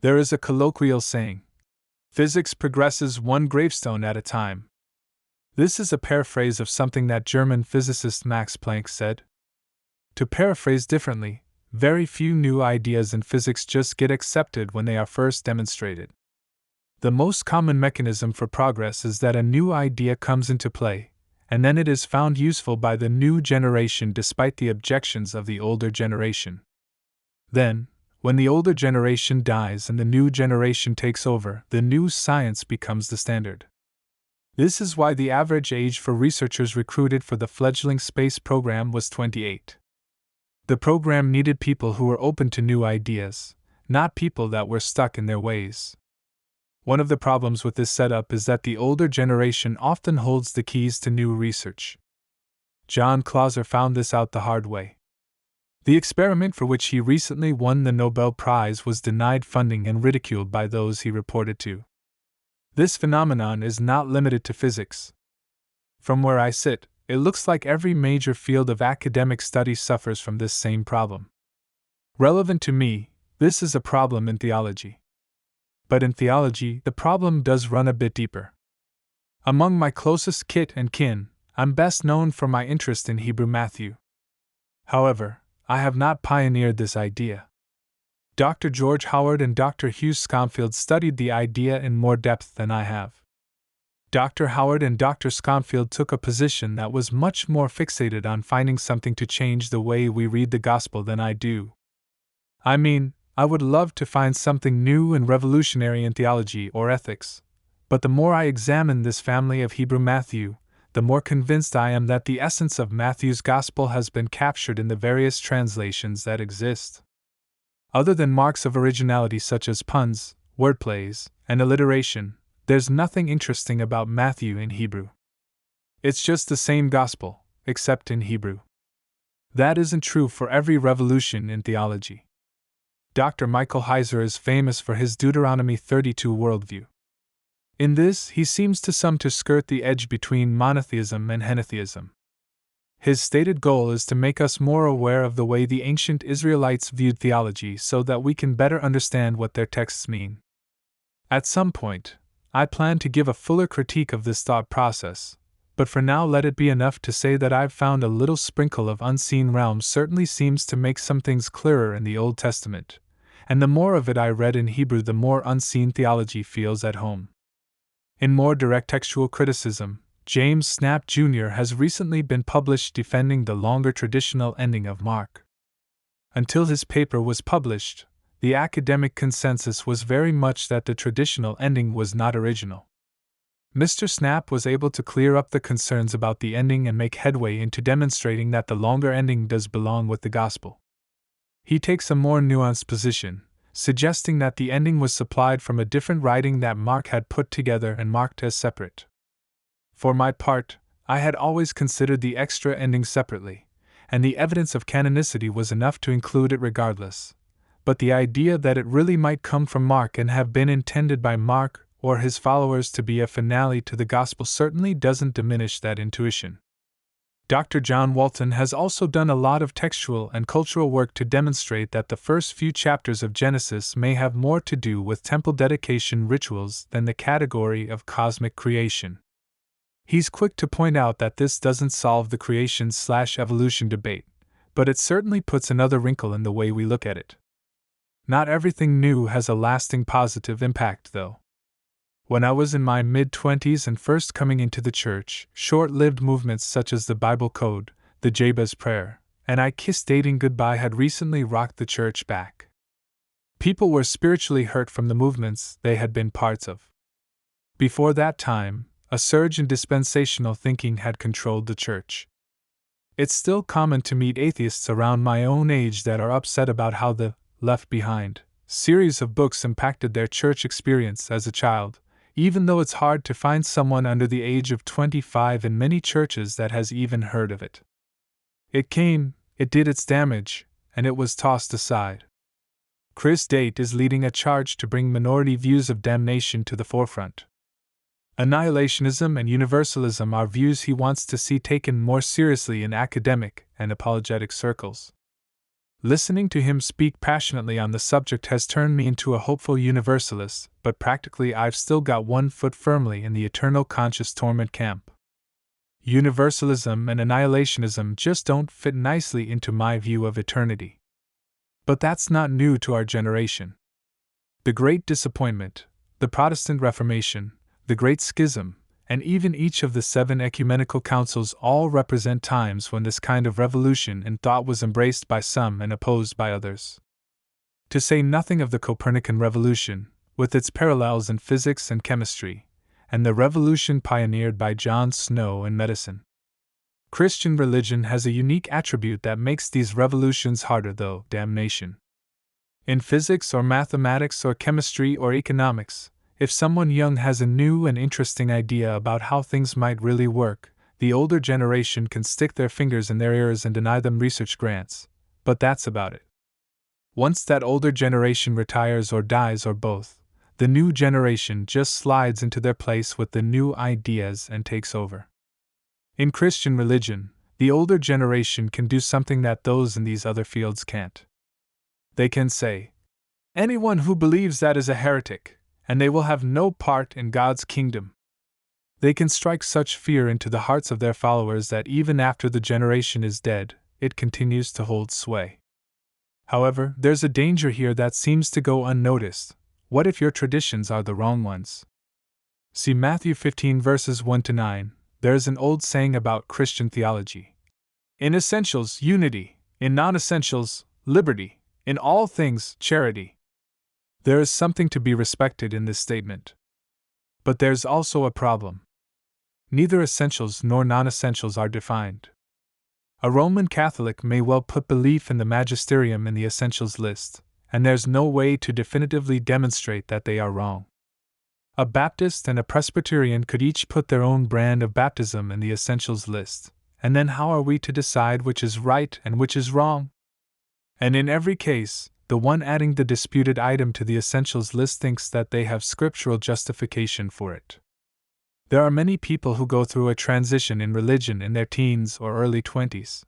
There is a colloquial saying, "Physics progresses one gravestone at a time." This is a paraphrase of something that German physicist Max Planck said. To paraphrase differently, very few new ideas in physics just get accepted when they are first demonstrated. The most common mechanism for progress is that a new idea comes into play, and then it is found useful by the new generation despite the objections of the older generation. Then, when the older generation dies and the new generation takes over, the new science becomes the standard. This is why the average age for researchers recruited for the fledgling space program was 28. The program needed people who were open to new ideas, not people that were stuck in their ways. One of the problems with this setup is that the older generation often holds the keys to new research. John Clauser found this out the hard way. The experiment for which he recently won the Nobel Prize was denied funding and ridiculed by those he reported to. This phenomenon is not limited to physics. From where I sit, it looks like every major field of academic study suffers from this same problem. Relevant to me, this is a problem in theology. But in theology, the problem does run a bit deeper. Among my closest kith and kin, I'm best known for my interest in Hebrew Matthew. However, I have not pioneered this idea. Dr. George Howard and Dr. Hugh Schonfield studied the idea in more depth than I have. Dr. Howard and Dr. Schonfield took a position that was much more fixated on finding something to change the way we read the gospel than I do. I mean, I would love to find something new and revolutionary in theology or ethics, but the more I examine this family of Hebrew Matthew, the more convinced I am that the essence of Matthew's gospel has been captured in the various translations that exist. Other than marks of originality such as puns, wordplays, and alliteration, there's nothing interesting about Matthew in Hebrew. It's just the same gospel, except in Hebrew. That isn't true for every revolution in theology. Dr. Michael Heiser is famous for his Deuteronomy 32 worldview. In this, he seems to some to skirt the edge between monotheism and henotheism. His stated goal is to make us more aware of the way the ancient Israelites viewed theology so that we can better understand what their texts mean. At some point, I plan to give a fuller critique of this thought process, but for now let it be enough to say that I've found a little sprinkle of unseen realms certainly seems to make some things clearer in the Old Testament, and the more of it I read in Hebrew the more unseen theology feels at home. In more direct textual criticism, James Snap Jr. has recently been published defending the longer traditional ending of Mark. Until his paper was published, the academic consensus was very much that the traditional ending was not original. Mr. Snap was able to clear up the concerns about the ending and make headway into demonstrating that the longer ending does belong with the gospel. He takes a more nuanced position, suggesting that the ending was supplied from a different writing that Mark had put together and marked as separate. For my part, I had always considered the extra ending separately, and the evidence of canonicity was enough to include it regardless. But the idea that it really might come from Mark and have been intended by Mark or his followers to be a finale to the gospel certainly doesn't diminish that intuition. Dr. John Walton has also done a lot of textual and cultural work to demonstrate that the first few chapters of Genesis may have more to do with temple dedication rituals than the category of cosmic creation. He's quick to point out that this doesn't solve the creation/evolution debate, but it certainly puts another wrinkle in the way we look at it. Not everything new has a lasting positive impact, though. When I was in my mid-20s and first coming into the church, short-lived movements such as the Bible Code, the Jabez Prayer, and I Kiss Dating Goodbye had recently rocked the church back. People were spiritually hurt from the movements they had been parts of. Before that time, a surge in dispensational thinking had controlled the church. It's still common to meet atheists around my own age that are upset about how the Left Behind series of books impacted their church experience as a child, even though it's hard to find someone under the age of 25 in many churches that has even heard of it. It came, it did its damage, and it was tossed aside. Chris Date is leading a charge to bring minority views of damnation to the forefront. Annihilationism and universalism are views he wants to see taken more seriously in academic and apologetic circles. Listening to him speak passionately on the subject has turned me into a hopeful universalist, but practically I've still got one foot firmly in the eternal conscious torment camp. Universalism and annihilationism just don't fit nicely into my view of eternity. But that's not new to our generation. The Great Disappointment, the Protestant Reformation, the Great Schism, and even each of the 7 ecumenical councils all represent times when this kind of revolution in thought was embraced by some and opposed by others. To say nothing of the Copernican Revolution, with its parallels in physics and chemistry, and the revolution pioneered by John Snow in medicine. Christian religion has a unique attribute that makes these revolutions harder, though, damnation. In physics or mathematics or chemistry or economics, if someone young has a new and interesting idea about how things might really work, the older generation can stick their fingers in their ears and deny them research grants, but that's about it. Once that older generation retires or dies or both, the new generation just slides into their place with the new ideas and takes over. In Christian religion, the older generation can do something that those in these other fields can't. They can say, "Anyone who believes that is a heretic, and they will have no part in God's kingdom." They can strike such fear into the hearts of their followers that even after the generation is dead, it continues to hold sway. However, there's a danger here that seems to go unnoticed. What if your traditions are the wrong ones? See Matthew 15 verses 1-9. There's an old saying about Christian theology. In essentials, unity; in non-essentials, liberty; in all things, charity. There is something to be respected in this statement. But there's also a problem. Neither essentials nor non-essentials are defined. A Roman Catholic may well put belief in the magisterium in the essentials list, and there's no way to definitively demonstrate that they are wrong. A Baptist and a Presbyterian could each put their own brand of baptism in the essentials list, and then how are we to decide which is right and which is wrong? And in every case, the one adding the disputed item to the essentials list thinks that they have scriptural justification for it. There are many people who go through a transition in religion in their teens or early 20s.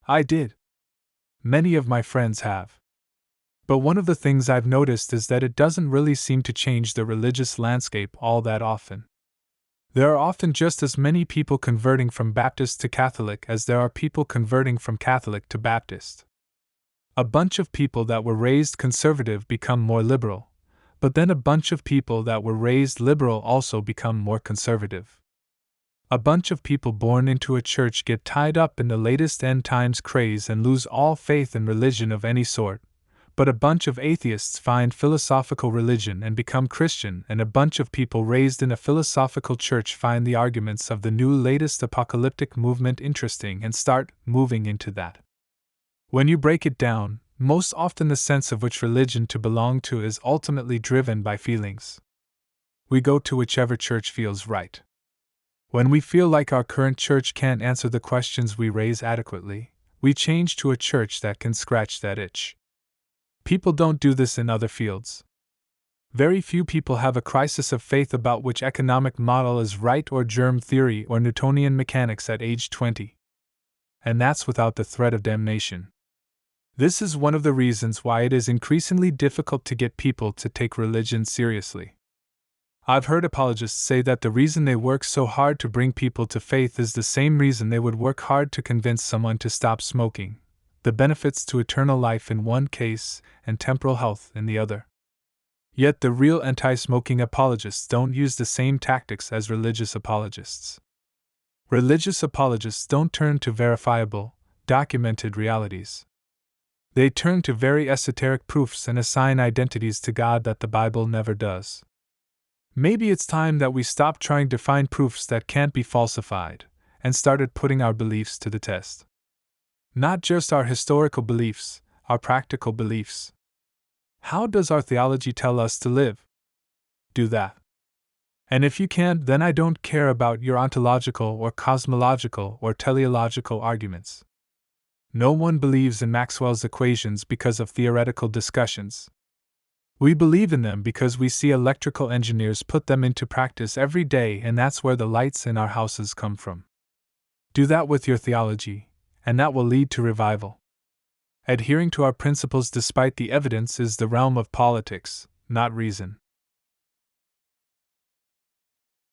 I did. Many of my friends have. But one of the things I've noticed is that it doesn't really seem to change the religious landscape all that often. There are often just as many people converting from Baptist to Catholic as there are people converting from Catholic to Baptist. A bunch of people that were raised conservative become more liberal, but then a bunch of people that were raised liberal also become more conservative. A bunch of people born into a church get tied up in the latest end times craze and lose all faith in religion of any sort, but a bunch of atheists find philosophical religion and become Christian, and a bunch of people raised in a philosophical church find the arguments of the new latest apocalyptic movement interesting and start moving into that. When you break it down, most often the sense of which religion to belong to is ultimately driven by feelings. We go to whichever church feels right. When we feel like our current church can't answer the questions we raise adequately, we change to a church that can scratch that itch. People don't do this in other fields. Very few people have a crisis of faith about which economic model is right or germ theory or Newtonian mechanics at age 20. And that's without the threat of damnation. This is one of the reasons why it is increasingly difficult to get people to take religion seriously. I've heard apologists say that the reason they work so hard to bring people to faith is the same reason they would work hard to convince someone to stop smoking, the benefits to eternal life in one case and temporal health in the other. Yet the real anti-smoking apologists don't use the same tactics as religious apologists. Religious apologists don't turn to verifiable, documented realities. They turn to very esoteric proofs and assign identities to God that the Bible never does. Maybe it's time that we stopped trying to find proofs that can't be falsified, and started putting our beliefs to the test. Not just our historical beliefs, our practical beliefs. How does our theology tell us to live? Do that. And if you can't, then I don't care about your ontological or cosmological or teleological arguments. No one believes in Maxwell's equations because of theoretical discussions. We believe in them because we see electrical engineers put them into practice every day, and that's where the lights in our houses come from. Do that with your theology, and that will lead to revival. Adhering to our principles despite the evidence is the realm of politics, not reason.